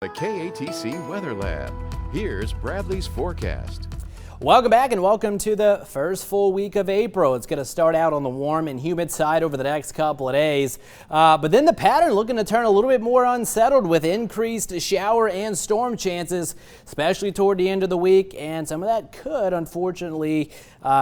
The KATC Weather Lab. Here's Bradley's forecast. Welcome back and welcome to the first full week of April. It's going to start out on the warm and humid side over the next couple of days. But then the pattern looking to turn a little bit more unsettled with increased shower and storm chances, especially toward the end of the week. And some of that could, unfortunately,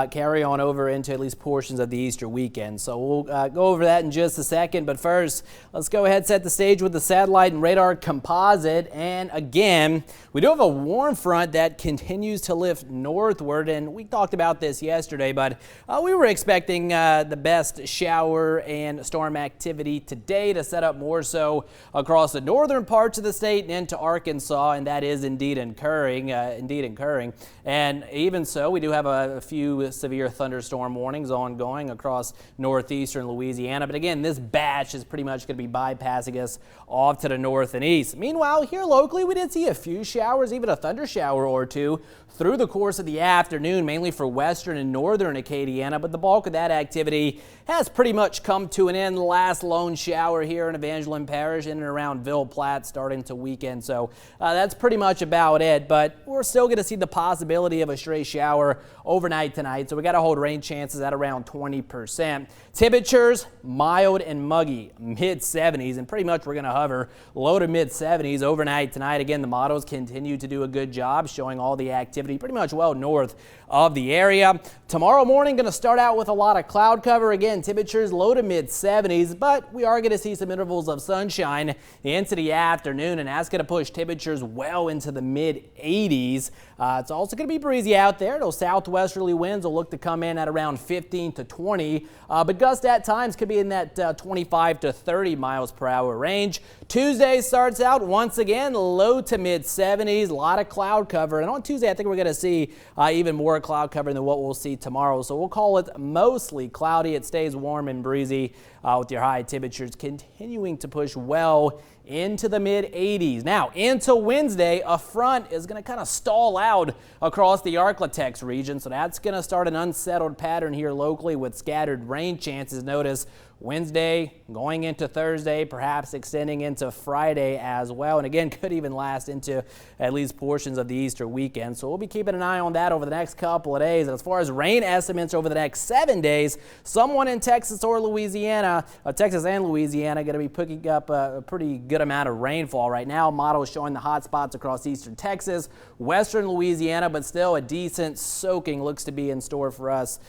carry on over into at least portions of the Easter weekend. So we'll go over that in just a second. But first, let's go ahead and set the stage with the satellite and radar composite. And again, we do have a warm front that continues to lift northward, and we talked about this yesterday, but we were expecting the best shower and storm activity today to set up more so across the northern parts of the state and into Arkansas, and that is indeed occurring. And even so, we do have a few severe thunderstorm warnings ongoing across northeastern Louisiana. But again, this batch is pretty much going to be bypassing us off to the north and east. Meanwhile, here locally, we did see a few showers, even a thunder shower or two through the course of the afternoon, mainly for western and northern Acadiana, but the bulk of that activity has pretty much come to an end. The last lone shower here in Evangeline Parish in and around Ville Platte starting to weekend, so that's pretty much about it, but we're still going to see the possibility of a stray shower overnight tonight, so we got to hold rain chances at around 20%. Temperatures mild and muggy, mid-70s, and pretty much we're going to hover low to mid-70s overnight tonight. Again, the models continue to do a good job showing all the activity pretty much well north of the area. Tomorrow morning going to start out with a lot of cloud cover. Again, temperatures low to mid-70s, but we are going to see some intervals of sunshine into the afternoon, and that's going to push temperatures well into the mid-80s. It's also going to be breezy out there. Those southwesterly winds will look to come in at around 15 to 20, but gusts at times could be in that 25 to 30 miles per hour range. Tuesday starts out once again low to mid-70s, a lot of cloud cover, and on Tuesday I think we're going to see even more cloud cover than what we'll see tomorrow. So we'll call it mostly cloudy. It stays warm and breezy with your high temperatures continuing to push well into the mid-80s. Now, into Wednesday, a front is going to kind of stall out across the Arklatex region, so that's going to start an unsettled pattern here locally with scattered rain chances. Notice Wednesday going into Thursday, perhaps extending into Friday as well, and again could even last into at least portions of the Easter weekend. So we'll be keeping an eye on that over the next couple of days. And as far as rain estimates over the next 7 days, someone in Texas or Louisiana, Texas and Louisiana, going to be picking up a pretty good amount of rainfall right now. Model is showing the hot spots across eastern Texas, western Louisiana, but still a decent soaking looks to be in store for us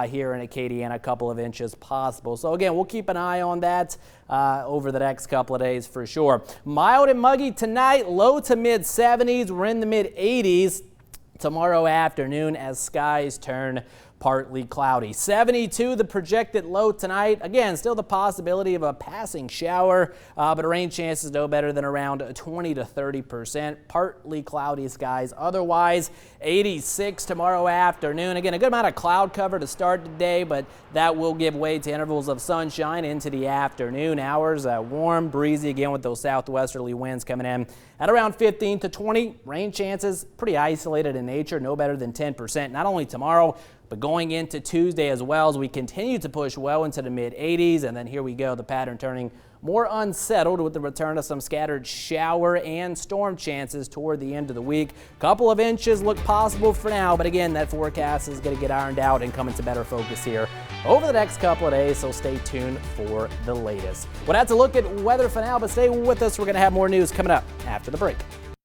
here in Acadiana, a couple of inches possible. So again, we'll keep an eye on that over the next couple of days for sure. Mild and muggy tonight, low to mid-70s. We're in the mid-80s tomorrow afternoon as skies turn partly cloudy. 72 the projected low tonight. Again, still the possibility of a passing shower, but rain chances no better than around 20 to 30%. Partly cloudy skies otherwise. 86 tomorrow afternoon. Again, a good amount of cloud cover to start today, but that will give way to intervals of sunshine into the afternoon hours. Warm, breezy again with those southwesterly winds coming in at around 15 to 20. Rain chances pretty isolated in nature, no better than 10%. Not only tomorrow, but going into Tuesday as well as we continue to push well into the mid-80s. And then here we go, the pattern turning more unsettled with the return of some scattered shower and storm chances toward the end of the week. Couple of inches look possible for now, but again, that forecast is going to get ironed out and come into better focus here over the next couple of days, so stay tuned for the latest. Well, that's a look at weather for now, but stay with us. We're going to have more news coming up after the break.